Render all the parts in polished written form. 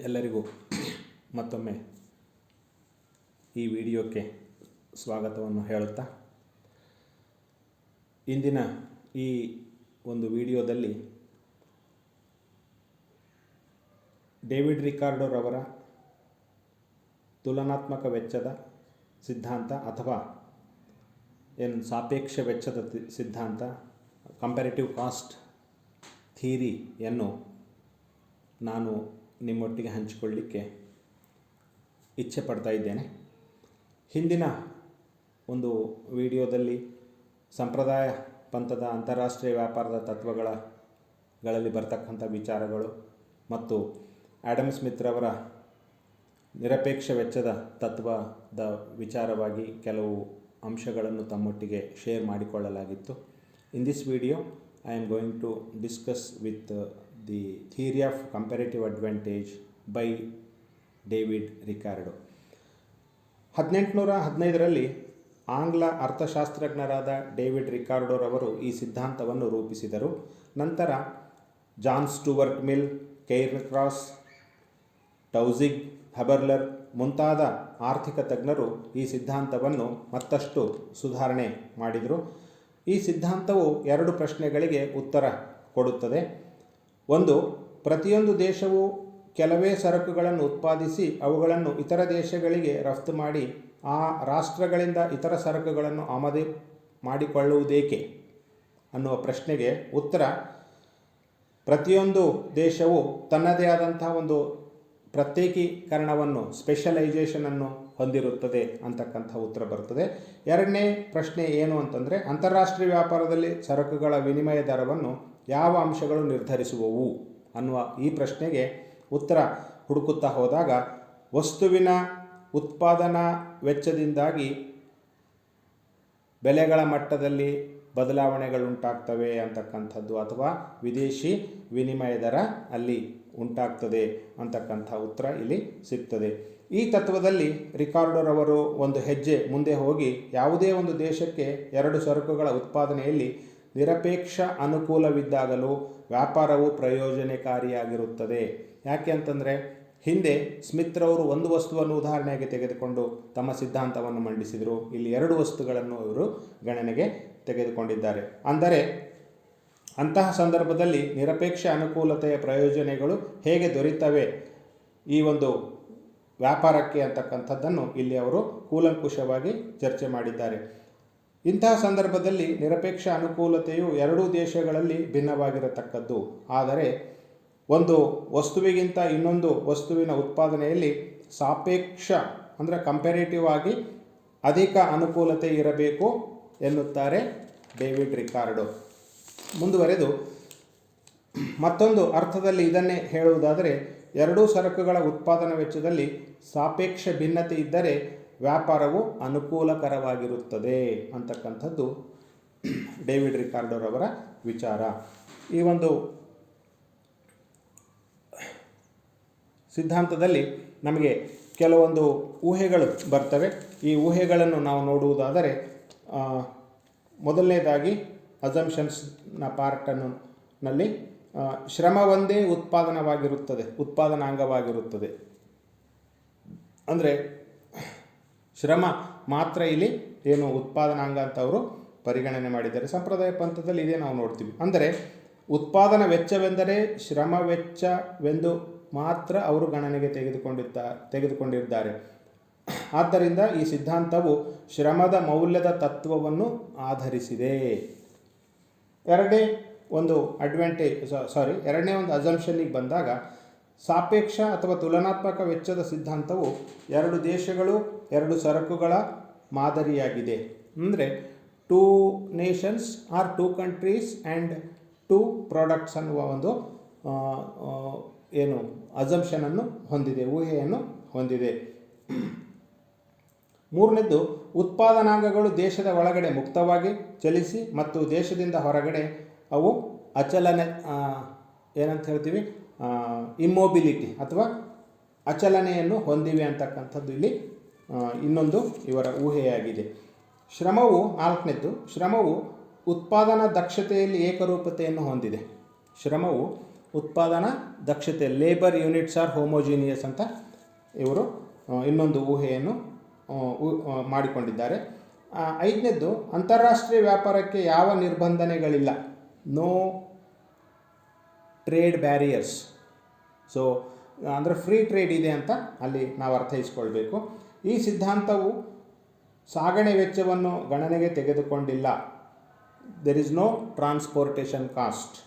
ಎಲ್ಲರಿಗೂ ಮತ್ತೊಮ್ಮೆ ಈ ವಿಡಿಯೋಕ್ಕೆ ಸ್ವಾಗತವನ್ನು ಹೇಳುತ್ತಾ, ಇಂದಿನ ಈ ಒಂದು ವಿಡಿಯೋದಲ್ಲಿ ಡೇವಿಡ್ ರಿಕಾರ್ಡೋರವರ ತುಲನಾತ್ಮಕ ವೆಚ್ಚದ ಸಿದ್ಧಾಂತ ಅಥವಾ ಸಾಪೇಕ್ಷ ವೆಚ್ಚದ ಸಿದ್ಧಾಂತ, ಕಂಪ್ಯಾರಿಟಿವ್ ಕಾಸ್ಟ್ ಥಿಯರಿಯನ್ನು ನಾನು ನಿಮ್ಮೊಟ್ಟಿಗೆ ಹಂಚಿಕೊಳ್ಳಲಿಕ್ಕೆ ಇಚ್ಛೆ ಪಡ್ತಾ ಇದ್ದೇನೆ. ಹಿಂದಿನ ಒಂದು ವಿಡಿಯೋದಲ್ಲಿ ಸಂಪ್ರದಾಯ ಪಂಥದ ಅಂತಾರಾಷ್ಟ್ರೀಯ ವ್ಯಾಪಾರದ ತತ್ವಗಳಲ್ಲಿ ಬರ್ತಕ್ಕಂಥ ವಿಚಾರಗಳು ಮತ್ತು ಆಡಮ್ ಸ್ಮಿತ್ರವರ ನಿರಪೇಕ್ಷ ವೆಚ್ಚದ ತತ್ವದ ವಿಚಾರವಾಗಿ ಕೆಲವು ಅಂಶಗಳನ್ನು ತಮ್ಮೊಟ್ಟಿಗೆ ಶೇರ್ ಮಾಡಿಕೊಳ್ಳಲಾಗಿತ್ತು. In this video I am going to discuss with the theory of comparative advantage by David Ricardo. 1815ರಲ್ಲಿ ಆಂಗ್ಲ ಅರ್ಥಶಾಸ್ತ್ರಜ್ಞರಾದ ಡೇವಿಡ್ ರಿಕಾರ್ಡೋರವರು ಈ ಸಿದ್ಧಾಂತವನ್ನು ರೂಪಿಸಿದರು. ನಂತರ John Stuart Mill, Cairncross, Taussig, Haberler ಮುಂತಾದ ಆರ್ಥಿಕ ತಜ್ಞರು ಈ ಸಿದ್ಧಾಂತವನ್ನು ಮತ್ತಷ್ಟು ಸುಧಾರಣೆ ಮಾಡಿದರು. ಈ ಸಿದ್ಧಾಂತವು ಎರಡು ಪ್ರಶ್ನೆಗಳಿಗೆ ಉತ್ತರ ಕೊಡುತ್ತದೆ. ಒಂದು, ಪ್ರತಿಯೊಂದು ದೇಶವು ಕೆಲವೇ ಸರಕುಗಳನ್ನು ಉತ್ಪಾದಿಸಿ ಅವುಗಳನ್ನು ಇತರ ದೇಶಗಳಿಗೆ ರಫ್ತು ಮಾಡಿ ಆ ರಾಷ್ಟ್ರಗಳಿಂದ ಇತರ ಸರಕುಗಳನ್ನು ಆಮದು ಮಾಡಿಕೊಳ್ಳುವುದೇಕೆ ಅನ್ನುವ ಪ್ರಶ್ನೆಗೆ ಉತ್ತರ, ಪ್ರತಿಯೊಂದು ದೇಶವು ತನ್ನದೇ ಆದಂತಹ ಒಂದು ಪ್ರತ್ಯೇಕೀಕರಣವನ್ನು, ಸ್ಪೆಷಲೈಸೇಷನನ್ನು ಹೊಂದಿರುತ್ತದೆ ಅಂತಕ್ಕಂಥ ಉತ್ತರ ಬರ್ತದೆ. ಎರಡನೇ ಪ್ರಶ್ನೆ ಏನು ಅಂತಂದರೆ, ಅಂತಾರಾಷ್ಟ್ರೀಯ ವ್ಯಾಪಾರದಲ್ಲಿ ಸರಕುಗಳ ವಿನಿಮಯ ದರವನ್ನು ಯಾವ ಅಂಶಗಳು ನಿರ್ಧರಿಸುವವು ಅನ್ನುವ ಈ ಪ್ರಶ್ನೆಗೆ ಉತ್ತರ ಹುಡುಕುತ್ತಾ ಹೋದಾಗ, ವಸ್ತುವಿನ ಉತ್ಪಾದನಾ ವೆಚ್ಚದಿಂದಾಗಿ ಬೆಲೆಗಳ ಮಟ್ಟದಲ್ಲಿ ಬದಲಾವಣೆಗಳುಂಟಾಗ್ತವೆ ಅಂತಕ್ಕಂಥದ್ದು, ಅಥವಾ ವಿದೇಶಿ ವಿನಿಮಯ ದರ ಅಲ್ಲಿ ಉಂಟಾಗ್ತದೆ ಅಂತಕ್ಕಂಥ ಉತ್ತರ ಇಲ್ಲಿ ಸಿಗ್ತದೆ. ಈ ತತ್ವದಲ್ಲಿ ರಿಕಾರ್ಡೋರವರು ಒಂದು ಹೆಜ್ಜೆ ಮುಂದೆ ಹೋಗಿ, ಯಾವುದೇ ಒಂದು ದೇಶಕ್ಕೆ ಎರಡು ಸರಕುಗಳ ಉತ್ಪಾದನೆಯಲ್ಲಿ ನಿರಪೇಕ್ಷ ಅನುಕೂಲವಿದ್ದಾಗಲೂ ವ್ಯಾಪಾರವು ಪ್ರಯೋಜನಕಾರಿಯಾಗಿರುತ್ತದೆ. ಯಾಕೆ ಅಂತಂದರೆ, ಹಿಂದೆ ಸ್ಮಿತ್ರವರು ಒಂದು ವಸ್ತುವನ್ನು ಉದಾಹರಣೆಗೆ ತೆಗೆದುಕೊಂಡು ತಮ್ಮ ಸಿದ್ಧಾಂತವನ್ನು ಮಂಡಿಸಿದರು. ಇಲ್ಲಿ ಎರಡು ವಸ್ತುಗಳನ್ನು ಇವರು ಗಣನೆಗೆ ತೆಗೆದುಕೊಂಡಿದ್ದಾರೆ. ಅಂದರೆ ಅಂತಹ ಸಂದರ್ಭದಲ್ಲಿ ನಿರಪೇಕ್ಷ ಅನುಕೂಲತೆಯ ಪ್ರಯೋಜನಗಳು ಹೇಗೆ ದೊರೆಯುತ್ತವೆ ಈ ಒಂದು ವ್ಯಾಪಾರಕ್ಕೆ ಅಂತಕ್ಕಂಥದ್ದನ್ನು ಇಲ್ಲಿ ಅವರು ಕೂಲಂಕುಷವಾಗಿ ಚರ್ಚೆ ಮಾಡಿದ್ದಾರೆ. ಇಂತಹ ಸಂದರ್ಭದಲ್ಲಿ ನಿರಪೇಕ್ಷ ಅನುಕೂಲತೆಯು ಎರಡೂ ದೇಶಗಳಲ್ಲಿ ಭಿನ್ನವಾಗಿರತಕ್ಕದ್ದು. ಆದರೆ ಒಂದು ವಸ್ತುವಿಗಿಂತ ಇನ್ನೊಂದು ವಸ್ತುವಿನ ಉತ್ಪಾದನೆಯಲ್ಲಿ ಸಾಪೇಕ್ಷ ಅಂದರೆ ಕಂಪ್ಯಾರಿಟಿವ್ ಆಗಿ ಅಧಿಕ ಅನುಕೂಲತೆ ಇರಬೇಕು ಎನ್ನುತ್ತಾರೆ ಡೇವಿಡ್ ರಿಕಾರ್ಡೋ. ಮುಂದುವರೆದು ಮತ್ತೊಂದು ಅರ್ಥದಲ್ಲಿ ಇದನ್ನೇ ಹೇಳುವುದಾದರೆ, ಎರಡೂ ಸರಕುಗಳ ಉತ್ಪಾದನಾ ವೆಚ್ಚದಲ್ಲಿ ಸಾಪೇಕ್ಷ ಭಿನ್ನತೆ ಇದ್ದರೆ ವ್ಯಾಪಾರವು ಅನುಕೂಲಕರವಾಗಿರುತ್ತದೆ ಅಂತಕ್ಕಂಥದ್ದು ಡೇವಿಡ್ ರಿಕಾರ್ಡೋರವರ ವಿಚಾರ. ಈ ಒಂದು ಸಿದ್ಧಾಂತದಲ್ಲಿ ನಮಗೆ ಕೆಲವೊಂದು ಊಹೆಗಳು ಬರ್ತವೆ. ಈ ಊಹೆಗಳನ್ನು ನಾವು ನೋಡುವುದಾದರೆ, ಮೊದಲನೇದಾಗಿ ಅಸಂಪ್ಷನ್ಸ್ನ ಪಾರ್ಟನಲ್ಲಿ ಶ್ರಮ ಒಂದೇ ಉತ್ಪಾದನಾಂಗವಾಗಿರುತ್ತದೆ. ಅಂದರೆ ಶ್ರಮ ಮಾತ್ರ ಇಲ್ಲಿ ಏನು ಉತ್ಪಾದನಾಂಗ ಅಂತ ಅವರು ಪರಿಗಣನೆ ಮಾಡಿದ್ದಾರೆ. ಸಂಪ್ರದಾಯ ಪಂಥದಲ್ಲಿ ಇದೇ ನಾವು ನೋಡ್ತೀವಿ. ಅಂದರೆ ಉತ್ಪಾದನಾ ವೆಚ್ಚವೆಂದರೆ ಶ್ರಮ ವೆಚ್ಚವೆಂದು ಮಾತ್ರ ಅವರು ಗಣನೆಗೆ ತೆಗೆದುಕೊಂಡಿದ್ದಾರೆ. ಆದ್ದರಿಂದ ಈ ಸಿದ್ಧಾಂತವು ಶ್ರಮದ ಮೌಲ್ಯದ ತತ್ವವನ್ನು ಆಧರಿಸಿದೆ. ಎರಡನೇ ಒಂದು ಅಸಂಪ್ಷನ್ನಿಗೆ ಬಂದಾಗ, ಸಾಪೇಕ್ಷ ಅಥವಾ ತುಲನಾತ್ಮಕ ವೆಚ್ಚದ ಸಿದ್ಧಾಂತವು ಎರಡು ದೇಶಗಳು ಎರಡು ಸರಕುಗಳ ಮಾದರಿಯಾಗಿದೆ. ಅಂದರೆ 2 nations or 2 countries and 2 products ಅನ್ನುವ ಒಂದು ಅಸಂಪ್ಷನನ್ನು ಹೊಂದಿದೆ, ಊಹೆಯನ್ನು ಹೊಂದಿದೆ. ಮೂರನೇದ್ದು, ಉತ್ಪಾದನಾಂಗಗಳು ದೇಶದ ಒಳಗಡೆ ಮುಕ್ತವಾಗಿ ಚಲಿಸಿ ಮತ್ತು ದೇಶದಿಂದ ಹೊರಗಡೆ ಅವು ಅಚಲನೆ ಏನಂತ ಹೇಳ್ತೀವಿ, ಇಮ್ಮೊಬಿಲಿಟಿ ಅಥವಾ ಅಚಲನೆಯನ್ನು ಹೊಂದಿವೆ ಅಂತಕ್ಕಂಥದ್ದು ಇಲ್ಲಿ ಇನ್ನೊಂದು ಇವರ ಊಹೆಯಾಗಿದೆ. ಶ್ರಮವು ಉತ್ಪಾದನಾ ದಕ್ಷತೆಯಲ್ಲಿ ಏಕರೂಪತೆಯನ್ನು ಹೊಂದಿದೆ. ಶ್ರಮವು ಉತ್ಪಾದನಾ ದಕ್ಷತೆ, ಲೇಬರ್ ಯೂನಿಟ್ಸ್ ಆರ್ ಹೋಮೋಜಿನಿಯಸ್ ಅಂತ ಇವರು ಇನ್ನೊಂದು ಊಹೆಯನ್ನು ಮಾಡಿಕೊಂಡಿದ್ದಾರೆ. 5ನೇದ್ದು, ಅಂತಾರಾಷ್ಟ್ರೀಯ ವ್ಯಾಪಾರಕ್ಕೆ ಯಾವ ನಿರ್ಬಂಧನೆಗಳಿಲ್ಲ, ನೋ ಟ್ರೇಡ್ ಬ್ಯಾರಿಯರ್ಸ್. ಸೊ ಅಂದರೆ ಫ್ರೀ ಟ್ರೇಡ್ ಇದೆ ಅಂತ ಅಲ್ಲಿ ನಾವು ಅರ್ಥೈಸ್ಕೊಳ್ಬೇಕು. ಈ ಸಿದ್ಧಾಂತವು ಸಾಗಣೆ ವೆಚ್ಚವನ್ನು ಗಣನೆಗೆ ತೆಗೆದುಕೊಂಡಿಲ್ಲ, there is no transportation cost.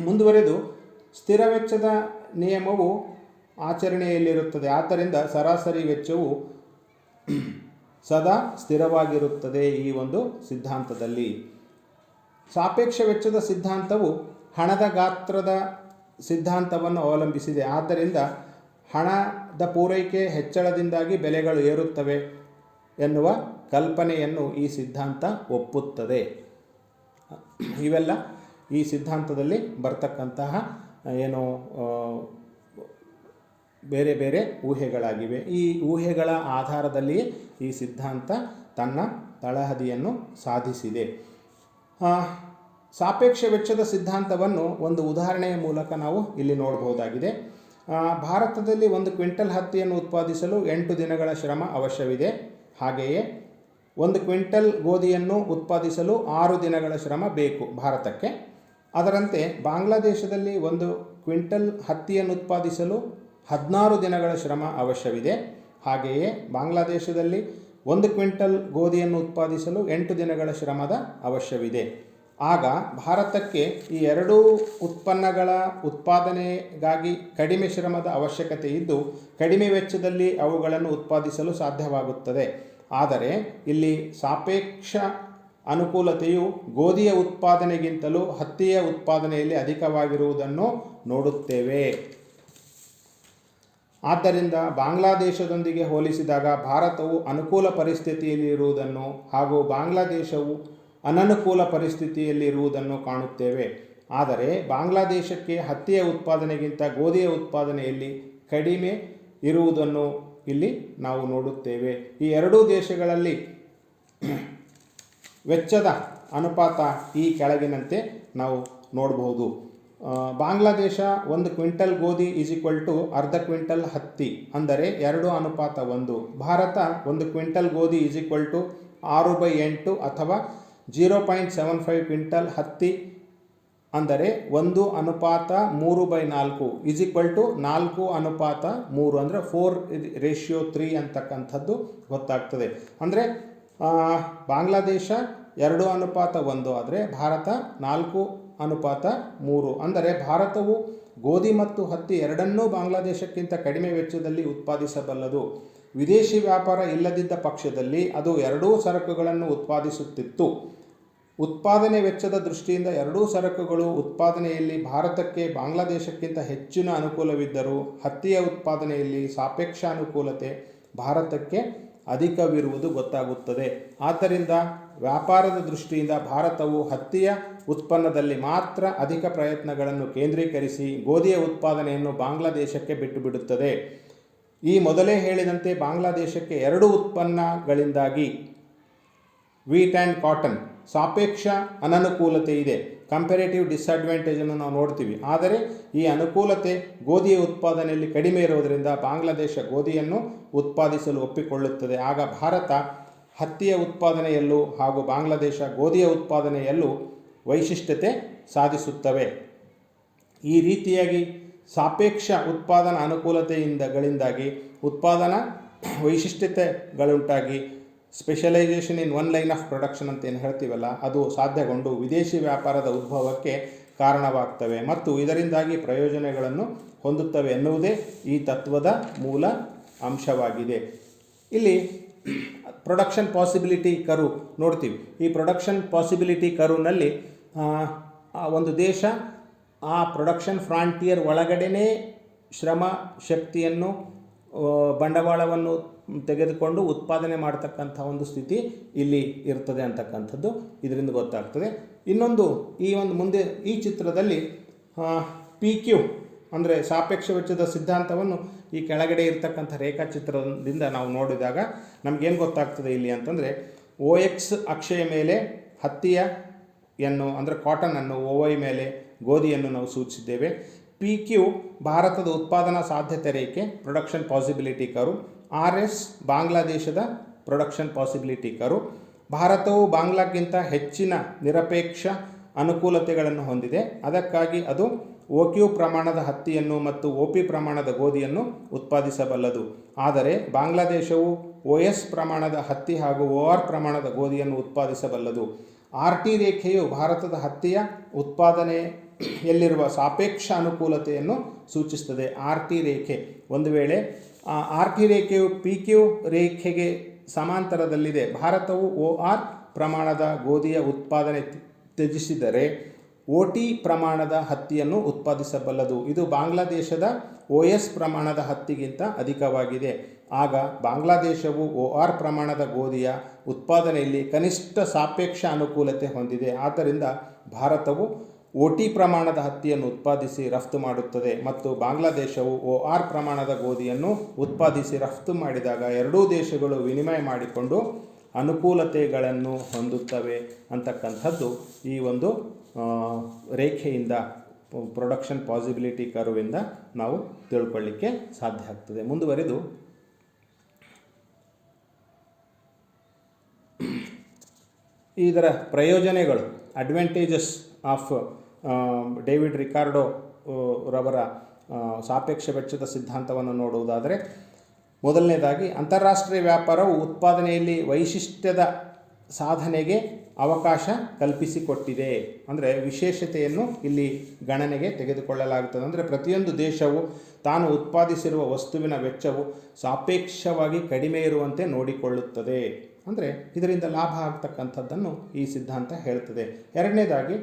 ಮುಂದುವರೆದು, ಸ್ಥಿರ ವೆಚ್ಚದ ನಿಯಮವು ಆಚರಣೆಯಲ್ಲಿರುತ್ತದೆ, ಆದ್ದರಿಂದ ಸರಾಸರಿ ವೆಚ್ಚವು ಸದಾ ಸ್ಥಿರವಾಗಿರುತ್ತದೆ ಈ ಒಂದು ಸಿದ್ಧಾಂತದಲ್ಲಿ. ಸಾಪೇಕ್ಷ ವೆಚ್ಚದ ಸಿದ್ಧಾಂತವು ಹಣದ ಗಾತ್ರದ ಸಿದ್ಧಾಂತವನ್ನು ಅವಲಂಬಿಸಿದೆ, ಆದ್ದರಿಂದ ಹಣದ ಪೂರೈಕೆ ಹೆಚ್ಚಳದಿಂದಾಗಿ ಬೆಲೆಗಳು ಏರುತ್ತವೆ ಎನ್ನುವ ಕಲ್ಪನೆಯನ್ನು ಈ ಸಿದ್ಧಾಂತ ಒಪ್ಪುತ್ತದೆ. ಇವೆಲ್ಲ ಈ ಸಿದ್ಧಾಂತದಲ್ಲಿ ಬರ್ತಕ್ಕಂತಹ ಏನು ಬೇರೆ ಬೇರೆ ಊಹೆಗಳಾಗಿವೆ. ಈ ಊಹೆಗಳ ಆಧಾರದಲ್ಲಿಯೇ ಈ ಸಿದ್ಧಾಂತ ತನ್ನ ತಳಹದಿಯನ್ನು ಸಾಧಿಸಿದೆ. ಸಾಪೇಕ್ಷ ವೆಚ್ಚದ ಸಿದ್ಧಾಂತವನ್ನು ಒಂದು ಉದಾಹರಣೆಯ ಮೂಲಕ ನಾವು ಇಲ್ಲಿ ನೋಡಬಹುದಾಗಿದೆ. ಭಾರತದಲ್ಲಿ 1 ಕ್ವಿಂಟಲ್ ಹತ್ತಿಯನ್ನು ಉತ್ಪಾದಿಸಲು 8 ದಿನಗಳ ಶ್ರಮ ಅವಶ್ಯವಿದೆ. ಹಾಗೆಯೇ 1 ಕ್ವಿಂಟಲ್ ಗೋಧಿಯನ್ನು ಉತ್ಪಾದಿಸಲು 6 ದಿನಗಳ ಶ್ರಮ ಬೇಕು ಭಾರತಕ್ಕೆ. ಅದರಂತೆ ಬಾಂಗ್ಲಾದೇಶದಲ್ಲಿ 1 ಕ್ವಿಂಟಲ್ ಹತ್ತಿಯನ್ನು ಉತ್ಪಾದಿಸಲು 16 ದಿನಗಳ ಶ್ರಮ ಅವಶ್ಯವಿದೆ. ಹಾಗೆಯೇ ಬಾಂಗ್ಲಾದೇಶದಲ್ಲಿ 1 ಕ್ವಿಂಟಲ್ ಗೋಧಿಯನ್ನು ಉತ್ಪಾದಿಸಲು 8 ದಿನಗಳ ಶ್ರಮದ ಅವಶ್ಯವಿದೆ. ಆಗ ಭಾರತಕ್ಕೆ ಈ ಎರಡೂ ಉತ್ಪನ್ನಗಳ ಉತ್ಪಾದನೆಗಾಗಿ ಕಡಿಮೆ ಶ್ರಮದ ಅವಶ್ಯಕತೆ ಇದ್ದು ಕಡಿಮೆ ವೆಚ್ಚದಲ್ಲಿ ಅವುಗಳನ್ನು ಉತ್ಪಾದಿಸಲು ಸಾಧ್ಯವಾಗುತ್ತದೆ. ಆದರೆ ಇಲ್ಲಿ ಸಾಪೇಕ್ಷ ಅನುಕೂಲತೆಯು ಗೋಧಿಯ ಉತ್ಪಾದನೆಗಿಂತಲೂ ಹತ್ತಿಯ ಉತ್ಪಾದನೆಯಲ್ಲಿ ಅಧಿಕವಾಗಿರುವುದನ್ನು ನೋಡುತ್ತೇವೆ. ಆದ್ದರಿಂದ ಬಾಂಗ್ಲಾದೇಶದೊಂದಿಗೆ ಹೋಲಿಸಿದಾಗ ಭಾರತವು ಅನುಕೂಲ ಪರಿಸ್ಥಿತಿಯಲ್ಲಿ ಇರುವುದನ್ನು ಹಾಗೂ ಬಾಂಗ್ಲಾದೇಶವು ಅನನುಕೂಲ ಪರಿಸ್ಥಿತಿಯಲ್ಲಿ ಇರುವುದನ್ನು ಕಾಣುತ್ತೇವೆ. ಆದರೆ ಬಾಂಗ್ಲಾದೇಶಕ್ಕೆ ಹತ್ತಿಯ ಉತ್ಪಾದನೆಗಿಂತ ಗೋಧಿಯ ಉತ್ಪಾದನೆಯಲ್ಲಿ ಕಡಿಮೆ ಇರುವುದನ್ನು ಇಲ್ಲಿ ನಾವು ನೋಡುತ್ತೇವೆ. ಈ ಎರಡೂ ದೇಶಗಳಲ್ಲಿ ವೆಚ್ಚದ ಅನುಪಾತ ಈ ಕೆಳಗಿನಂತೆ ನಾವು ನೋಡಬಹುದು. ಬಾಂಗ್ಲಾದೇಶ 1 ಕ್ವಿಂಟಲ್ ಗೋಧಿ = ಅರ್ಧ ಕ್ವಿಂಟಲ್ ಹತ್ತಿ, ಅಂದರೆ 2:1. ಭಾರತ 1 ಕ್ವಿಂಟಲ್ ಗೋಧಿ = 6/8 ಅಥವಾ 0.75 ಕ್ವಿಂಟಲ್ ಹತ್ತಿ, ಅಂದರೆ 1:3/4 4:3, ಅಂದರೆ 4:3 ಅಂತಕ್ಕಂಥದ್ದು ಗೊತ್ತಾಗ್ತದೆ. ಅಂದರೆ ಬಾಂಗ್ಲಾದೇಶ 2:1 ಆದರೆ ಭಾರತ 4:3. ಅಂದರೆ ಭಾರತವು ಗೋಧಿ ಮತ್ತು ಹತ್ತಿ ಎರಡನ್ನೂ ಬಾಂಗ್ಲಾದೇಶಕ್ಕಿಂತ ಕಡಿಮೆ ವೆಚ್ಚದಲ್ಲಿ ಉತ್ಪಾದಿಸಬಲ್ಲದು. ವಿದೇಶಿ ವ್ಯಾಪಾರ ಇಲ್ಲದಿದ್ದ ಪಕ್ಷದಲ್ಲಿ ಅದು ಎರಡೂ ಸರಕುಗಳನ್ನು ಉತ್ಪಾದಿಸುತ್ತಿತ್ತು. ಉತ್ಪಾದನೆ ವೆಚ್ಚದ ದೃಷ್ಟಿಯಿಂದ ಎರಡೂ ಸರಕುಗಳು ಉತ್ಪಾದನೆಯಲ್ಲಿ ಭಾರತಕ್ಕೆ ಬಾಂಗ್ಲಾದೇಶಕ್ಕಿಂತ ಹೆಚ್ಚಿನ ಅನುಕೂಲವಿದ್ದರೂ ಹತ್ತಿಯ ಉತ್ಪಾದನೆಯಲ್ಲಿ ಸಾಪೇಕ್ಷ ಅನುಕೂಲತೆ ಭಾರತಕ್ಕೆ ಅಧಿಕವಿರುವುದು ಗೊತ್ತಾಗುತ್ತದೆ. ಆದ್ದರಿಂದ ವ್ಯಾಪಾರದ ದೃಷ್ಟಿಯಿಂದ ಭಾರತವು ಹತ್ತಿಯ ಉತ್ಪನ್ನದಲ್ಲಿ ಮಾತ್ರ ಅಧಿಕ ಪ್ರಯತ್ನಗಳನ್ನು ಕೇಂದ್ರೀಕರಿಸಿ ಗೋಧಿಯ ಉತ್ಪಾದನೆಯನ್ನು ಬಾಂಗ್ಲಾದೇಶಕ್ಕೆ ಬಿಟ್ಟುಬಿಡುತ್ತದೆ. ಈ ಮೊದಲೇ ಹೇಳಿದಂತೆ ಬಾಂಗ್ಲಾದೇಶಕ್ಕೆ ಎರಡು ಉತ್ಪನ್ನಗಳಿಂದಾಗಿ ವೀಟ್ ಆ್ಯಂಡ್ ಕಾಟನ್ ಸಾಪೇಕ್ಷ ಅನನುಕೂಲತೆ ಇದೆ, ಕಂಪೇರೇಟಿವ್ ಡಿಸ್ಅಡ್ವಾಂಟೇಜನ್ನು ನಾವು ನೋಡ್ತೀವಿ. ಆದರೆ ಈ ಅನುಕೂಲತೆ ಗೋಧಿಯ ಉತ್ಪಾದನೆಯಲ್ಲಿ ಕಡಿಮೆ ಇರುವುದರಿಂದ ಬಾಂಗ್ಲಾದೇಶ ಗೋಧಿಯನ್ನು ಉತ್ಪಾದಿಸಲು ಒಪ್ಪಿಕೊಳ್ಳುತ್ತದೆ. ಆಗ ಭಾರತ ಹತ್ತಿಯ ಉತ್ಪಾದನೆಯಲ್ಲೂ ಹಾಗೂ ಬಾಂಗ್ಲಾದೇಶ ಗೋಧಿಯ ಉತ್ಪಾದನೆಯಲ್ಲೂ ವೈಶಿಷ್ಟ್ಯತೆ ಸಾಧಿಸುತ್ತವೆ. ಈ ರೀತಿಯಾಗಿ ಸಾಪೇಕ್ಷ ಉತ್ಪಾದನಾ ಅನುಕೂಲತೆಗಳಿಂದಾಗಿ ಉತ್ಪಾದನಾ ವೈಶಿಷ್ಟ್ಯತೆಗಳುಂಟಾಗಿ specialisation in one line of production ಅಂತ ಏನು ಹೇಳ್ತೀವಲ್ಲ, ಅದು ಸಾಧ್ಯಗೊಂಡು ವಿದೇಶಿ ವ್ಯಾಪಾರದ ಉದ್ಭವಕ್ಕೆ ಕಾರಣವಾಗ್ತವೆ ಮತ್ತು ಇದರಿಂದಾಗಿ ಪ್ರಯೋಜನಗಳನ್ನು ಹೊಂದುತ್ತವೆ ಎನ್ನುವುದೇ ಈ ತತ್ವದ ಮೂಲ ಅಂಶವಾಗಿದೆ. ಇಲ್ಲಿ ಪ್ರೊಡಕ್ಷನ್ ಪಾಸಿಬಿಲಿಟಿ ಕರ್ವ್ ನೋಡ್ತೀವಿ. ಈ ಪ್ರೊಡಕ್ಷನ್ ಪಾಸಿಬಿಲಿಟಿ ಕರ್ವ್ನಲ್ಲಿ ಒಂದು ದೇಶ ಆ ಪ್ರೊಡಕ್ಷನ್ ಫ್ರಾಂಟಿಯರ್ ಒಳಗಡೆನೇ ಶ್ರಮ ಶಕ್ತಿಯನ್ನು ಬಂಡವಾಳವನ್ನು ತೆಗೆದುಕೊಂಡು ಉತ್ಪಾದನೆ ಮಾಡ್ತಕ್ಕಂಥ ಒಂದು ಸ್ಥಿತಿ ಇಲ್ಲಿ ಇರ್ತದೆ ಅಂತಕ್ಕಂಥದ್ದು ಇದರಿಂದ ಗೊತ್ತಾಗ್ತದೆ. ಇನ್ನೊಂದು ಮುಂದೆ ಈ ಚಿತ್ರದಲ್ಲಿ PQ ಅಂದರೆ ಸಾಪೇಕ್ಷ ವೆಚ್ಚದ ಸಿದ್ಧಾಂತವನ್ನು ಈ ಕೆಳಗಡೆ ಇರ್ತಕ್ಕಂಥ ರೇಖಾಚಿತ್ರದಿಂದ ನಾವು ನೋಡಿದಾಗ ನಮಗೇನು ಗೊತ್ತಾಗ್ತದೆ ಇಲ್ಲಿ ಅಂತಂದರೆ, OX ಅಕ್ಷೆಯ ಮೇಲೆ ಹತ್ತಿಯನ್ನು ಅಂದರೆ ಕಾಟನನ್ನು, OY ಮೇಲೆ ಗೋಧಿಯನ್ನು ನಾವು ಸೂಚಿಸಿದ್ದೇವೆ. PQ ಭಾರತದ ಉತ್ಪಾದನಾ ಸಾಧ್ಯತೆ ರೇಖೆ, ಪ್ರೊಡಕ್ಷನ್ ಪಾಸಿಬಿಲಿಟಿ ಕರ್ವ್. RS ಬಾಂಗ್ಲಾದೇಶದ ಪ್ರೊಡಕ್ಷನ್ ಪಾಸಿಬಿಲಿಟಿ ಕರ್ವ್. ಭಾರತವು ಬಾಂಗ್ಲಾಕ್ಕಿಂತ ಹೆಚ್ಚಿನ ನಿರಪೇಕ್ಷ ಅನುಕೂಲತೆಗಳನ್ನು ಹೊಂದಿದೆ, ಅದಕ್ಕಾಗಿ ಅದು OQ ಪ್ರಮಾಣದ ಹತ್ತಿಯನ್ನು ಮತ್ತು OP ಪ್ರಮಾಣದ ಗೋಧಿಯನ್ನು ಉತ್ಪಾದಿಸಬಲ್ಲದು. ಆದರೆ ಬಾಂಗ್ಲಾದೇಶವು OS ಪ್ರಮಾಣದ ಹತ್ತಿ ಹಾಗೂ OR ಪ್ರಮಾಣದ ಗೋಧಿಯನ್ನು ಉತ್ಪಾದಿಸಬಲ್ಲದು. RT ರೇಖೆಯು ಭಾರತದ ಹತ್ತಿಯ ಉತ್ಪಾದನೆಯಲ್ಲಿರುವ ಸಾಪೇಕ್ಷ ಅನುಕೂಲತೆಯನ್ನು ಸೂಚಿಸುತ್ತದೆ. RT ರೇಖೆ ಒಂದು ವೇಳೆ RT ರೇಖೆಯು PQ ರೇಖೆಗೆ ಸಮಾಂತರದಲ್ಲಿದೆ, ಭಾರತವು OR ಪ್ರಮಾಣದ ಗೋಧಿಯ ಉತ್ಪಾದನೆ ತ್ಯಜಿಸಿದರೆ OT ಪ್ರಮಾಣದ ಹತ್ತಿಯನ್ನು ಉತ್ಪಾದಿಸಬಲ್ಲದು. ಇದು ಬಾಂಗ್ಲಾದೇಶದ OS ಪ್ರಮಾಣದ ಹತ್ತಿಗಿಂತ ಅಧಿಕವಾಗಿದೆ. ಆಗ ಬಾಂಗ್ಲಾದೇಶವು OR ಪ್ರಮಾಣದ ಗೋಧಿಯ ಉತ್ಪಾದನೆಯಲ್ಲಿ ಕನಿಷ್ಠ ಸಾಪೇಕ್ಷ ಅನುಕೂಲತೆ ಹೊಂದಿದೆ. ಆದ್ದರಿಂದ ಭಾರತವು OT ಪ್ರಮಾಣದ ಹತ್ತಿಯನ್ನು ಉತ್ಪಾದಿಸಿ ರಫ್ತು ಮಾಡುತ್ತದೆ ಮತ್ತು ಬಾಂಗ್ಲಾದೇಶವು OR ಪ್ರಮಾಣದ ಗೋಧಿಯನ್ನು ಉತ್ಪಾದಿಸಿ ರಫ್ತು ಮಾಡಿದಾಗ ಎರಡೂ ದೇಶಗಳು ವಿನಿಮಯ ಮಾಡಿಕೊಂಡು ಅನುಕೂಲತೆಗಳನ್ನು ಹೊಂದುತ್ತವೆ ಅಂತಕ್ಕಂಥದ್ದು ಈ ಒಂದು ರೇಖೆಯಿಂದ, ಪ್ರೊಡಕ್ಷನ್ ಪಾಸಿಬಿಲಿಟಿ ಕರ್ವಿಂದ ನಾವು ತಿಳ್ಕೊಳ್ಳಿಕ್ಕೆ ಸಾಧ್ಯ ಆಗ್ತದೆ. ಮುಂದುವರೆದು ಇದರ ಪ್ರಯೋಜನಗಳು, ಅಡ್ವಾಂಟೇಜಸ್ ಆಫ್ ಡೇವಿಡ್ ರಿಕಾರ್ಡೋ ರವರ ಸಾಪೇಕ್ಷ ವೆಚ್ಚದ ಸಿದ್ಧಾಂತವನ್ನು ನೋಡುವುದಾದರೆ, ಮೊದಲನೇದಾಗಿ ಅಂತಾರಾಷ್ಟ್ರೀಯ ವ್ಯಾಪಾರವು ಉತ್ಪಾದನೆಯಲ್ಲಿ ವೈಶಿಷ್ಟ್ಯದ ಸಾಧನೆಗೆ ಅವಕಾಶ ಕಲ್ಪಿಸಿಕೊಟ್ಟಿದೆ. ಅಂದರೆ ವಿಶೇಷತೆಯನ್ನು ಇಲ್ಲಿ ಗಣನೆಗೆ ತೆಗೆದುಕೊಳ್ಳಲಾಗುತ್ತದೆ. ಅಂದರೆ ಪ್ರತಿಯೊಂದು ದೇಶವು ತಾನು ಉತ್ಪಾದಿಸಿರುವ ವಸ್ತುವಿನ ವೆಚ್ಚವು ಸಾಪೇಕ್ಷವಾಗಿ ಕಡಿಮೆ ಇರುವಂತೆ ನೋಡಿಕೊಳ್ಳುತ್ತದೆ. ಅಂದರೆ ಇದರಿಂದ ಲಾಭ ಆಗ್ತಕ್ಕಂಥದ್ದನ್ನು ಈ ಸಿದ್ಧಾಂತ ಹೇಳ್ತದೆ. ಎರಡನೇದಾಗಿ,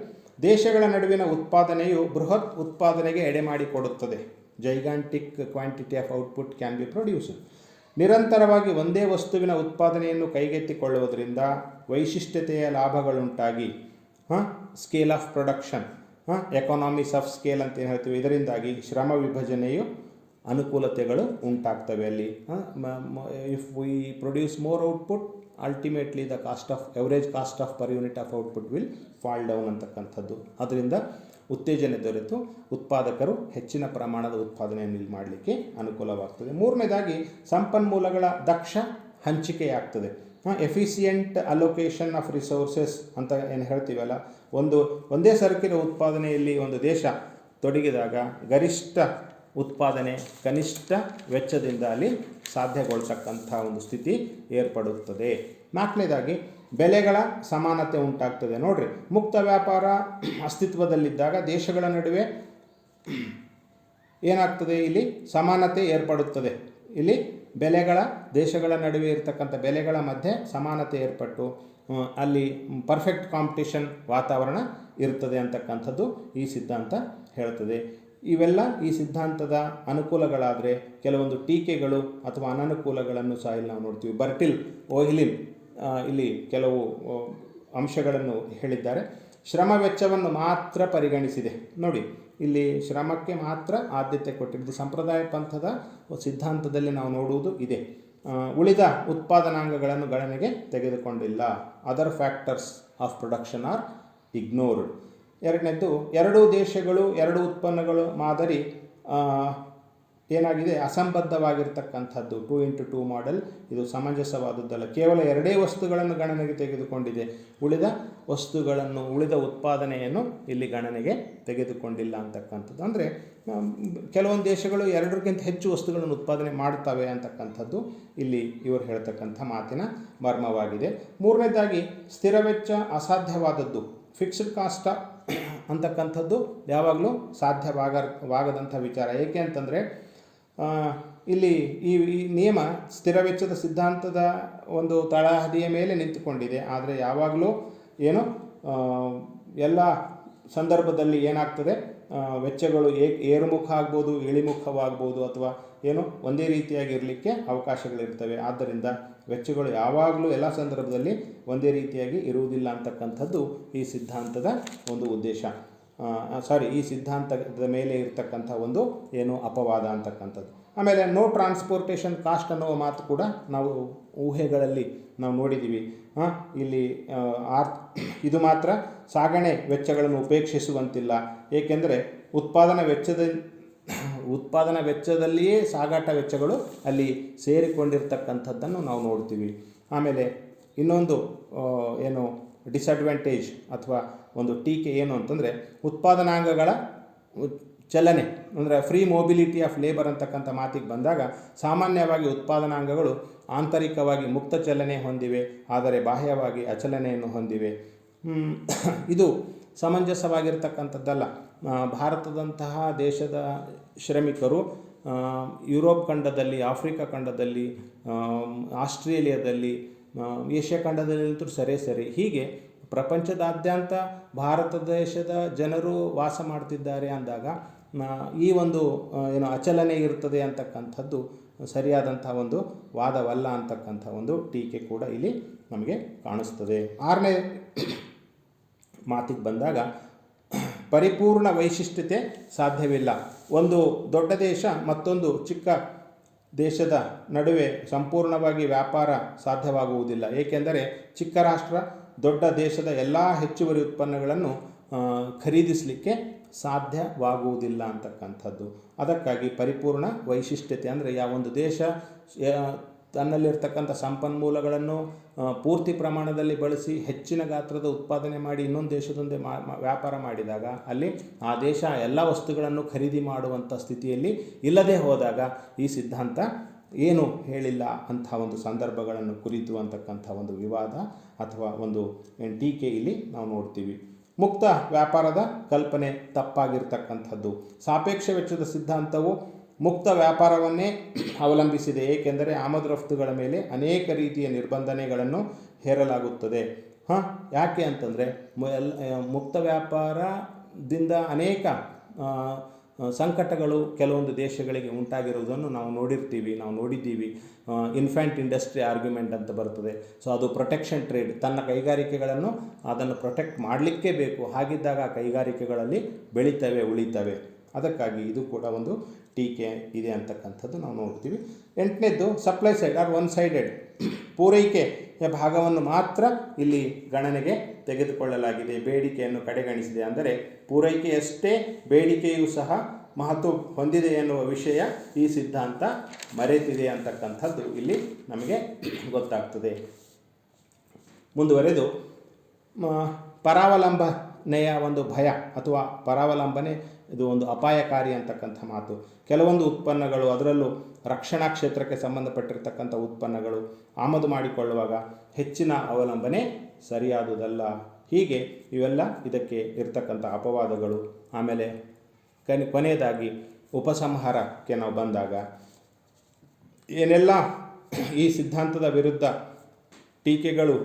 ದೇಶಗಳ ನಡುವಿನ ಉತ್ಪಾದನೆಯು ಬೃಹತ್ ಉತ್ಪಾದನೆಗೆ ಎಡೆ ಮಾಡಿಕೊಡುತ್ತದೆ. Gigantic quantity of output can be produced. ನಿರಂತರವಾಗಿ ಒಂದೇ ವಸ್ತುವಿನ ಉತ್ಪಾದನೆಯನ್ನು ಕೈಗೆತ್ತಿಕೊಳ್ಳುವುದರಿಂದ ವೈಶಿಷ್ಟ್ಯತೆಯ ಲಾಭಗಳುಂಟಾಗಿ scale of production, economies of scale ಅಂತ ಏನು ಹೇಳ್ತೀವಿ, ಇದರಿಂದಾಗಿ ಶ್ರಮ ವಿಭಜನೆಯು ಅನುಕೂಲತೆಗಳು ಉಂಟಾಗ್ತವೆ. ಅಲ್ಲಿ if we produce more output, ultimately the average cost of per unit of output will fall down ಅಂತಕ್ಕಂಥದ್ದು. ಅದರಿಂದ ಉತ್ತೇಜನ ದೊರೆತು ಉತ್ಪಾದಕರು ಹೆಚ್ಚಿನ ಪ್ರಮಾಣದ ಉತ್ಪಾದನೆಯನ್ನು ಇಲ್ಲಿ ಮಾಡಲಿಕ್ಕೆ ಅನುಕೂಲವಾಗ್ತದೆ. ಮೂರನೇದಾಗಿ, ಸಂಪನ್ಮೂಲಗಳ ದಕ್ಷ ಹಂಚಿಕೆಯಾಗ್ತದೆ. ಎಫಿಷಿಯೆಂಟ್ ಅಲೋಕೇಶನ್ ಆಫ್ ರಿಸೋರ್ಸಸ್ ಅಂತ ಏನು ಹೇಳ್ತೀವಲ್ಲ, ಒಂದೇ ಸರಕಿನ ಉತ್ಪಾದನೆಯಲ್ಲಿ ಒಂದು ದೇಶ ತೊಡಗಿದಾಗ ಗರಿಷ್ಠ ಉತ್ಪಾದನೆ ಕನಿಷ್ಠ ವೆಚ್ಚದಿಂದ ಅಲ್ಲಿ ಸಾಧ್ಯಗೊಳ್ತಕ್ಕಂಥ ಒಂದು ಸ್ಥಿತಿ ಏರ್ಪಡುತ್ತದೆ. ನಾಲ್ಕನೇದಾಗಿ, ಬೆಲೆಗಳ ಸಮಾನತೆ ಉಂಟಾಗ್ತದೆ. ನೋಡ್ರಿ, ಮುಕ್ತ ವ್ಯಾಪಾರ ಅಸ್ತಿತ್ವದಲ್ಲಿದ್ದಾಗ ದೇಶಗಳ ನಡುವೆ ಏನಾಗ್ತದೆ, ಇಲ್ಲಿ ಸಮಾನತೆ ಏರ್ಪಡುತ್ತದೆ. ಇಲ್ಲಿ ದೇಶಗಳ ನಡುವೆ ಇರತಕ್ಕಂಥ ಬೆಲೆಗಳ ಮಧ್ಯೆ ಸಮಾನತೆ ಏರ್ಪಟ್ಟು ಅಲ್ಲಿ ಪರ್ಫೆಕ್ಟ್ ಕಾಂಪಿಟೇಷನ್ ವಾತಾವರಣ ಇರ್ತದೆ ಅಂತಕ್ಕಂಥದ್ದು ಈ ಸಿದ್ಧಾಂತ ಹೇಳ್ತದೆ. ಇವೆಲ್ಲ ಈ ಸಿದ್ಧಾಂತದ ಅನುಕೂಲಗಳಾದರೆ ಕೆಲವೊಂದು ಟೀಕೆಗಳು ಅಥವಾ ಅನನುಕೂಲಗಳನ್ನು ಸಹ ಇಲ್ಲಿ ನಾವು ನೋಡ್ತೀವಿ. ಬರ್ಟಿಲ್ ಓಹಿಲಿನ್ ಇಲ್ಲಿ ಕೆಲವು ಅಂಶಗಳನ್ನು ಹೇಳಿದ್ದಾರೆ. ಶ್ರಮ ವೆಚ್ಚವನ್ನು ಮಾತ್ರ ಪರಿಗಣಿಸಿದೆ. ನೋಡಿ, ಇಲ್ಲಿ ಶ್ರಮಕ್ಕೆ ಮಾತ್ರ ಆದ್ಯತೆ ಕೊಟ್ಟಿದ್ದು ಸಂಪ್ರದಾಯ ಪಂಥದ ಸಿದ್ಧಾಂತದಲ್ಲಿ ನಾವು ನೋಡುವುದು ಇದೆ. ಉಳಿದ ಉತ್ಪಾದನಾಂಗಗಳನ್ನು ಗಣನೆಗೆ ತೆಗೆದುಕೊಂಡಿಲ್ಲ. Other factors of production are ignored. ಎರಡನೇದ್ದು, ಎರಡೂ ದೇಶಗಳು ಎರಡು ಉತ್ಪನ್ನಗಳು ಮಾದರಿ ಏನಾಗಿದೆ, ಅಸಂಬದ್ಧವಾಗಿರ್ತಕ್ಕಂಥದ್ದು. 2x2 ಮಾಡೆಲ್ ಇದು ಸಮಂಜಸವಾದದ್ದಲ್ಲ. ಕೇವಲ ಎರಡೇ ವಸ್ತುಗಳನ್ನು ಗಣನೆಗೆ ತೆಗೆದುಕೊಂಡಿದೆ, ಉಳಿದ ಉತ್ಪಾದನೆಯನ್ನು ಇಲ್ಲಿ ಗಣನೆಗೆ ತೆಗೆದುಕೊಂಡಿಲ್ಲ ಅಂತಕ್ಕಂಥದ್ದು. ಅಂದರೆ ಕೆಲವೊಂದು ದೇಶಗಳು ಎರಡಕ್ಕಿಂತ ಹೆಚ್ಚು ವಸ್ತುಗಳನ್ನು ಉತ್ಪಾದನೆ ಮಾಡ್ತವೆ ಅಂತಕ್ಕಂಥದ್ದು ಇಲ್ಲಿ ಇವರು ಹೇಳ್ತಕ್ಕಂಥ ಮಾತಿನ ಮರ್ಮವಾಗಿದೆ. ಮೂರನೇದಾಗಿ, ಸ್ಥಿರ ವೆಚ್ಚ ಅಸಾಧ್ಯವಾದದ್ದು, ಫಿಕ್ಸ್ಡ್ ಕಾಸ್ಟ್ ಅಂತಕ್ಕಂಥದ್ದು ಯಾವಾಗಲೂ ಸಾಧ್ಯವಾಗದಂಥ ವಿಚಾರ. ಏಕೆ ಅಂತಂದರೆ ಇಲ್ಲಿ ಈ ನಿಯಮ ಸ್ಥಿರ ವೆಚ್ಚದ ಸಿದ್ಧಾಂತದ ಒಂದು ತಳಹದಿಯ ಮೇಲೆ ನಿಂತುಕೊಂಡಿದೆ. ಆದರೆ ಯಾವಾಗಲೂ ಏನು ಎಲ್ಲ ಸಂದರ್ಭದಲ್ಲಿ ಏನಾಗ್ತದೆ, ವೆಚ್ಚಗಳು ಏರುಮುಖ ಆಗ್ಬೋದು, ಇಳಿಮುಖವಾಗ್ಬೋದು, ಅಥವಾ ಏನು ಒಂದೇ ರೀತಿಯಾಗಿರಲಿಕ್ಕೆ ಅವಕಾಶಗಳಿರ್ತವೆ. ಆದ್ದರಿಂದ ವೆಚ್ಚಗಳು ಯಾವಾಗಲೂ ಎಲ್ಲ ಸಂದರ್ಭದಲ್ಲಿ ಒಂದೇ ರೀತಿಯಾಗಿ ಇರುವುದಿಲ್ಲ ಅಂತಕ್ಕಂಥದ್ದು ಈ ಸಿದ್ಧಾಂತದ ಒಂದು ಉದ್ದೇಶ. ಈ ಸಿದ್ಧಾಂತದ ಮೇಲೆ ಇರತಕ್ಕಂಥ ಒಂದು ಏನು ಅಪವಾದ ಅಂತಕ್ಕಂಥದ್ದು. ಆಮೇಲೆ ನೋ ಟ್ರಾನ್ಸ್ಪೋರ್ಟೇಷನ್ ಕಾಸ್ಟ್ ಅನ್ನುವ ಮಾತು ಕೂಡ ನಾವು ಊಹೆಗಳಲ್ಲಿ ನಾವು ನೋಡಿದ್ದೀವಿ. ಇಲ್ಲಿ ಇದು ಮಾತ್ರ ಸಾಗಣೆ ವೆಚ್ಚಗಳನ್ನು ಉಪೇಕ್ಷಿಸುವಂತಿಲ್ಲ. ಏಕೆಂದರೆ ಉತ್ಪಾದನಾ ವೆಚ್ಚದಲ್ಲಿಯೇ ಸಾಗಾಟ ವೆಚ್ಚಗಳು ಅಲ್ಲಿ ಸೇರಿಕೊಂಡಿರ್ತಕ್ಕಂಥದ್ದನ್ನು ನಾವು ನೋಡ್ತೀವಿ. ಆಮೇಲೆ ಇನ್ನೊಂದು ಏನು ಡಿಸಡ್ವಾಂಟೇಜ್ ಅಥವಾ ಒಂದು ಟೀಕೆ ಏನು ಅಂತಂದರೆ, ಉತ್ಪಾದನಾಂಗಗಳ ಚಲನೆ ಅಂದರೆ ಫ್ರೀ ಮೊಬಿಲಿಟಿ ಆಫ್ ಲೇಬರ್ ಅಂತಕ್ಕಂಥ ಮಾತಿಗೆ ಬಂದಾಗ, ಸಾಮಾನ್ಯವಾಗಿ ಉತ್ಪಾದನಾಂಗಗಳು ಆಂತರಿಕವಾಗಿ ಮುಕ್ತ ಚಲನೆ ಹೊಂದಿವೆ, ಆದರೆ ಬಾಹ್ಯವಾಗಿ ಅಚಲನೆಯನ್ನು ಹೊಂದಿವೆ. ಇದು ಸಮಂಜಸವಾಗಿರ್ತಕ್ಕಂಥದ್ದಲ್ಲ. ಭಾರತದಂತಹ ದೇಶದ ಶ್ರಮಿಕರು ಯುರೋಪ್ ಖಂಡದಲ್ಲಿ, ಆಫ್ರಿಕಾ ಖಂಡದಲ್ಲಿ, ಆಸ್ಟ್ರೇಲಿಯಾದಲ್ಲಿ, ಏಷ್ಯಾ ಖಂಡದಲ್ಲಂತೂ ಸರಿ ಹೀಗೆ ಪ್ರಪಂಚದಾದ್ಯಂತ ಭಾರತ ದೇಶದ ಜನರು ವಾಸ ಮಾಡ್ತಿದ್ದಾರೆ ಅಂದಾಗ ಈ ಒಂದು ಏನು ಅಚಲನೆ ಇರ್ತದೆ ಅಂತಕ್ಕಂಥದ್ದು ಸರಿಯಾದಂಥ ಒಂದು ವಾದವಲ್ಲ ಅಂತಕ್ಕಂಥ ಒಂದು ಟೀಕೆ ಕೂಡ ಇಲ್ಲಿ ನಮಗೆ ಕಾಣಿಸ್ತದೆ. 6ನೇ ಮಾತಿಗೆ ಬಂದಾಗ, ಪರಿಪೂರ್ಣ ವೈಶಿಷ್ಟ್ಯತೆ ಸಾಧ್ಯವಿಲ್ಲ. ಒಂದು ದೊಡ್ಡ ದೇಶ ಮತ್ತೊಂದು ಚಿಕ್ಕ ದೇಶದ ನಡುವೆ ಸಂಪೂರ್ಣವಾಗಿ ವ್ಯಾಪಾರ ಸಾಧ್ಯವಾಗುವುದಿಲ್ಲ. ಏಕೆಂದರೆ ಚಿಕ್ಕ ರಾಷ್ಟ್ರ ದೊಡ್ಡ ದೇಶದ ಎಲ್ಲ ಹೆಚ್ಚುವರಿ ಉತ್ಪನ್ನಗಳನ್ನು ಖರೀದಿಸಲಿಕ್ಕೆ ಸಾಧ್ಯವಾಗುವುದಿಲ್ಲ ಅಂತಕ್ಕಂಥದ್ದು. ಅದಕ್ಕಾಗಿ ಪರಿಪೂರ್ಣ ವೈಶಿಷ್ಟ್ಯತೆ ಅಂದರೆ ಯಾವೊಂದು ದೇಶ ತನ್ನಲ್ಲಿರ್ತಕ್ಕಂಥ ಸಂಪನ್ಮೂಲಗಳನ್ನು ಪೂರ್ತಿ ಪ್ರಮಾಣದಲ್ಲಿ ಬಳಸಿ ಹೆಚ್ಚಿನ ಗಾತ್ರದ ಉತ್ಪಾದನೆ ಮಾಡಿ ಇನ್ನೊಂದು ದೇಶದೊಂದೇ ವ್ಯಾಪಾರ ಮಾಡಿದಾಗ ಅಲ್ಲಿ ಆ ದೇಶ ಎಲ್ಲ ವಸ್ತುಗಳನ್ನು ಖರೀದಿ ಮಾಡುವಂಥ ಸ್ಥಿತಿಯಲ್ಲಿ ಇಲ್ಲದೆ ಹೋದಾಗ ಈ ಸಿದ್ಧಾಂತ ಏನು ಹೇಳಿಲ್ಲ ಅಂಥ ಒಂದು ಸಂದರ್ಭಗಳನ್ನು ಕುರಿತು ಅಂತಕ್ಕಂಥ ಒಂದು ವಿವಾದ ಅಥವಾ ಒಂದು ಟೀಕೆ ಇಲ್ಲಿ ನಾವು ನೋಡ್ತೀವಿ. ಮುಕ್ತ ವ್ಯಾಪಾರದ ಕಲ್ಪನೆ ತಪ್ಪಾಗಿರ್ತಕ್ಕಂಥದ್ದು. ಸಾಪೇಕ್ಷ ವೆಚ್ಚದ ಸಿದ್ಧಾಂತವು ಮುಕ್ತ ವ್ಯಾಪಾರವನ್ನೇ ಅವಲಂಬಿಸಿದೆ. ಏಕೆಂದರೆ ಆಮದು ರಫ್ತುಗಳ ಮೇಲೆ ಅನೇಕ ರೀತಿಯ ನಿರ್ಬಂಧನೆಗಳನ್ನು ಹೇರಲಾಗುತ್ತದೆ. ಯಾಕೆ ಅಂತಂದರೆ ಮುಕ್ತ ವ್ಯಾಪಾರದಿಂದ ಅನೇಕ ಸಂಕಟಗಳು ಕೆಲವೊಂದು ದೇಶಗಳಿಗೆ ಉಂಟಾಗಿರುವುದನ್ನು ನಾವು ನೋಡಿದ್ದೀವಿ. ಇನ್ಫ್ಯಾಂಟ್ ಇಂಡಸ್ಟ್ರಿ ಆರ್ಗ್ಯುಮೆಂಟ್ ಅಂತ ಬರ್ತದೆ. ಸೊ ಅದು ಪ್ರೊಟೆಕ್ಷನ್ ಟ್ರೇಡ್, ತನ್ನ ಕೈಗಾರಿಕೆಗಳನ್ನು ಅದನ್ನು ಪ್ರೊಟೆಕ್ಟ್ ಮಾಡಲಿಕ್ಕೇ ಬೇಕು. ಹಾಗಿದ್ದಾಗ ಆ ಕೈಗಾರಿಕೆಗಳಲ್ಲಿ ಉಳಿತವೆ. ಅದಕ್ಕಾಗಿ ಇದು ಕೂಡ ಒಂದು ಟೀಕೆ ಇದೆ ಅಂತಕ್ಕಂಥದ್ದು ನಾವು ನೋಡ್ತೀವಿ. 8ನೇದು supply side or one sided. ಪೂರೈಕೆಯ ಭಾಗವನ್ನು ಮಾತ್ರ ಇಲ್ಲಿ ಗಣನೆಗೆ ತೆಗೆದುಕೊಳ್ಳಲಾಗಿದೆ, ಬೇಡಿಕೆಯನ್ನು ಕಡೆಗಣಿಸಿದೆ. ಅಂದರೆ ಪೂರೈಕೆಯಷ್ಟೇ ಬೇಡಿಕೆಯೂ ಸಹ ಮಹತ್ವ ಹೊಂದಿದೆ ಎನ್ನುವ ವಿಷಯ ಈ ಸಿದ್ಧಾಂತ ಮರೆತಿದೆ ಅಂತಕ್ಕಂಥದ್ದು ಇಲ್ಲಿ ನಮಗೆ ಗೊತ್ತಾಗ್ತದೆ. ಮುಂದುವರೆದು ಪರಾವಲಂಬನೆಯ ಒಂದು ಭಯ ಅಥವಾ ಪರಾವಲಂಬನೆ ಇದು ಒಂದು ಅಪಾಯಕಾರಿ ಅಂತಕ್ಕಂಥ ಮಾತು. ಕೆಲವೊಂದು ಉತ್ಪನ್ನಗಳು, ಅದರಲ್ಲೂ ರಕ್ಷಣಾ ಕ್ಷೇತ್ರಕ್ಕೆ ಸಂಬಂಧಪಟ್ಟಿರ್ತಕ್ಕಂಥ ಉತ್ಪನ್ನಗಳು ಆಮದು ಮಾಡಿಕೊಳ್ಳುವಾಗ ಹೆಚ್ಚಿನ ಅವಲಂಬನೆ ಸರಿಯಾದುದಲ್ಲ. ಹೀಗೆ ಇವೆಲ್ಲ ಇದಕ್ಕೆ ಇರ್ತಕ್ಕಂಥ ಅಪವಾದಗಳು. ಆಮೇಲೆ ಕೊನೆಯದಾಗಿ ಉಪಸಂಹಾರಕ್ಕೆ ನಾವು ಬಂದಾಗ, ಏನೆಲ್ಲ ಈ ಸಿದ್ಧಾಂತದ ವಿರುದ್ಧ ಟೀಕೆಗಳು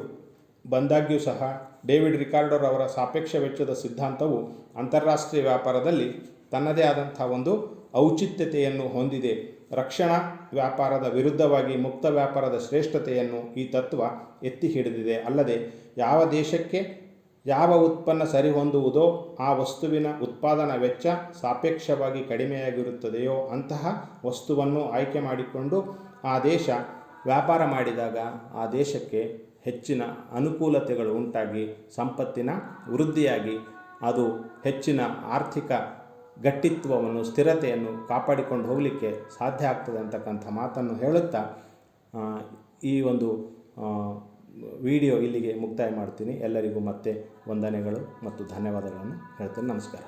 ಬಂದಾಗ್ಯೂ ಸಹ ಡೇವಿಡ್ ರಿಕಾರ್ಡೋ ಅವರ ಸಾಪೇಕ್ಷ ವೆಚ್ಚದ ಸಿದ್ಧಾಂತವು ಅಂತಾರಾಷ್ಟ್ರೀಯ ವ್ಯಾಪಾರದಲ್ಲಿ ತನ್ನದೇ ಆದಂಥ ಒಂದು ಔಚಿತ್ಯತೆಯನ್ನು ಹೊಂದಿದೆ. ರಕ್ಷಣಾ ವ್ಯಾಪಾರದ ವಿರುದ್ಧವಾಗಿ ಮುಕ್ತ ವ್ಯಾಪಾರದ ಶ್ರೇಷ್ಠತೆಯನ್ನು ಈ ತತ್ವ ಎತ್ತಿ ಹಿಡಿದಿದೆ. ಅಲ್ಲದೆ ಯಾವ ದೇಶಕ್ಕೆ ಯಾವ ಉತ್ಪನ್ನ ಸರಿಹೊಂದುವುದೋ ಆ ವಸ್ತುವಿನ ಉತ್ಪಾದನಾ ವೆಚ್ಚ ಸಾಪೇಕ್ಷವಾಗಿ ಕಡಿಮೆಯಾಗಿರುತ್ತದೆಯೋ ಅಂತಹ ವಸ್ತುವನ್ನು ಆಯ್ಕೆ ಮಾಡಿಕೊಂಡು ಆ ದೇಶ ವ್ಯಾಪಾರ ಮಾಡಿದಾಗ ಆ ದೇಶಕ್ಕೆ ಹೆಚ್ಚಿನ ಅನುಕೂಲತೆಗಳು ಉಂಟಾಗಿ ಸಂಪತ್ತಿನ ವೃದ್ಧಿಯಾಗಿ ಅದು ಹೆಚ್ಚಿನ ಆರ್ಥಿಕ ಗಟ್ಟಿತ್ವವನ್ನು, ಸ್ಥಿರತೆಯನ್ನು ಕಾಪಾಡಿಕೊಂಡು ಹೋಗಲಿಕ್ಕೆ ಸಾಧ್ಯ ಆಗ್ತದೆ ಅಂತಕ್ಕಂಥ ಮಾತನ್ನು ಹೇಳುತ್ತಾ ಈ ಒಂದು ವಿಡಿಯೋ ಇಲ್ಲಿಗೆ ಮುಕ್ತಾಯ ಮಾಡ್ತೀನಿ. ಎಲ್ಲರಿಗೂ ಮತ್ತೆ ವಂದನೆಗಳು ಮತ್ತು ಧನ್ಯವಾದಗಳನ್ನು ಹೇಳ್ತೇನೆ. ನಮಸ್ಕಾರ.